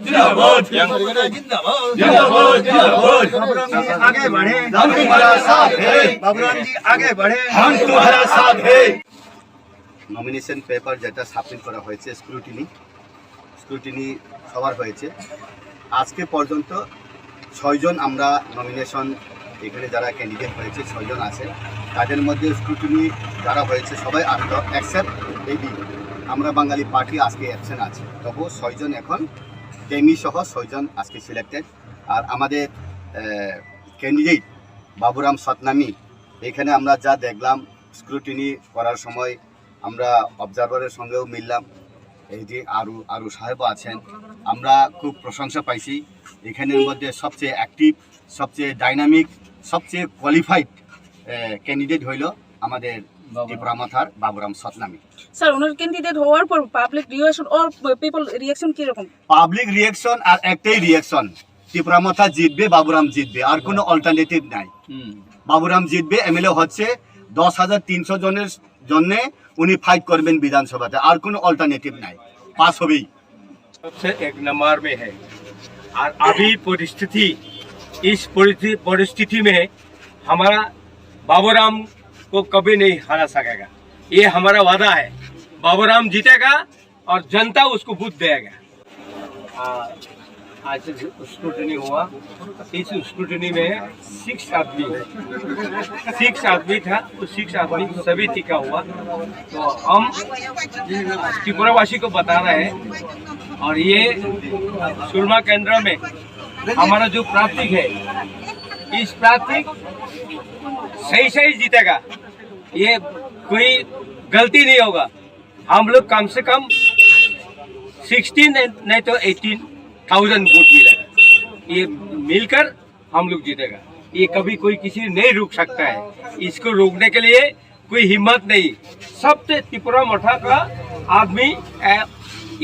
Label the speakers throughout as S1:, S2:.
S1: जिंदाबाद जिंदाबाद बाबूराम जी आगे बढ़े, हम तुम्हारा साथ है। बाबूराम जी आगे बढ़े, हम तुम्हारा साथ है। নমিনেশন পেপার যেটা সাবমিট করা হয়েছে স্ক্রুটিনি সবার হয়েছে। আজকে পর্যন্ত 6 জন আমরা নমিনেশন এখানে যারা ক্যান্ডিডেট হয়েছে 6 জন আছে, তাদের মধ্যে স্ক্রুটিনি যারা হয়েছে সবাই আসলো অ্যাকসেপ্ট এবি। আমরা বাঙালি পার্টি আজকে অ্যাবসেন্ট আছে, তবু 6 জন এখন টেমি সহ 6 জন আজকে সিলেক্টেড। আর আমাদের ক্যান্ডিডেট বাবুরাম সতনামি, এখানে আমরা যা দেখলাম স্ক্রুটিনি করার সময় আমরা অবজারভারের সঙ্গেও মিললাম, এই যে আরও সাহেবও আছেন, আমরা খুব প্রশংসা পাইছি। এখানের মধ্যে সবচেয়ে অ্যাক্টিভ, সবচেয়ে ডাইনামিক, সবচেয়ে কোয়ালিফাইড ক্যান্ডিডেট হইল আমাদের ত্রিপুরা মাথার বাবুরাম সতনামি।
S2: স্যার, ওনার ক্যান্ডিডেট হওয়ার পর public reaction or people reaction কি রকম?
S1: পাবলিক রিঅ্যাকশন আর একটাই রিঅ্যাকশন, ত্রিপুরা মাথা জিতবে, বাবুরাম জিতবে, আর কোনো অল্টারনেটিভ নাই। বাবুরাম জিতবে, এমএলএ হচ্ছে 10,300 জনের জন্যে উনি ফাইট করবেন বিধাनसभाতে, আর কোনো অল্টারনেটিভ নাই, পাস হবেই।
S3: सबसे एक नंबर में है। और अभी इस परिस्थिति में हमारा बाबूराम को कभी नहीं हरा सकेगा, ये हमारा वादा है। बाबूराम जीतेगा और जनता उसको वोट देगा। आज स्क्रूटनी हुआ, इस स्क्रूटनी में 6 आदमी था, तो 6 आदमी सभी टीका हुआ। तो हम त्रिपुरावासी को बता रहे हैं, और ये सुरमा केंद्र में हमारा जो प्रार्थी है, इस प्रार्थी सही जीतेगा, ये कोई गलती नहीं होगा। हम लोग कम से कम 16 नहीं तो 18,000 वोट मिलेगा, ये मिलकर हम लोग जीतेगा। ये कभी कोई किसी नहीं रोक सकता है, इसको रोकने के लिए कोई हिम्मत नहीं। सबसे त्रिपुरा मठा का आदमी,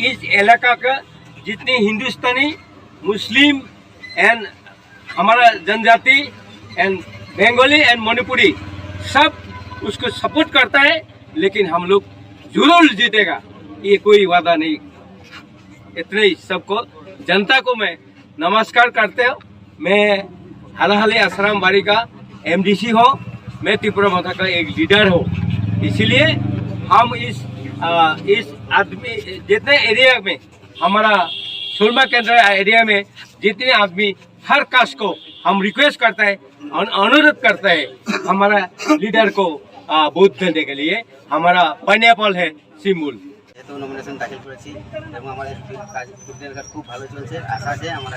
S3: इस इलाका का जितनी हिंदुस्तानी, मुस्लिम एंड हमारा जनजाति एंड बंगाली एंड मणिपुरी सब उसको सपोर्ट करता है, लेकिन हम लोग जरूर जीतेगा, ये कोई वादा नहीं। इतने ही सबको, जनता को मैं नमस्कार करते हो। मैं हाल आसाराम बाड़ी का एमडीसी हो, मैं त्रिपुरा माथा का एक लीडर हो, इसलिए हम इस आदमी जितने एरिया में, हमारा सुरमा केंद्र एरिया में जितने आदमी, हर कास्ट को हम रिक्वेस्ट करता है, अनुरोध करता है हमारा लीडर को वोट देने के लिए। हमारा पाइनएप्पल है सिम्बल।
S4: যেহেতু নমিনেশন দাখিল করেছি এবং আমাদের প্রক্রিয়ার কাজ খুব ভালো চলছে, আশা আছে আমরা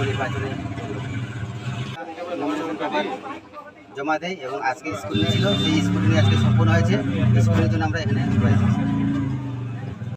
S4: নির্বাচনে নমিনেশন পেপার জমা দেয়। এবং আজকে স্কুল ছিল, সেই স্কুল আজকে সম্পন্ন হয়েছে, স্কুলের জন্য আমরা এখানে রয়েছি।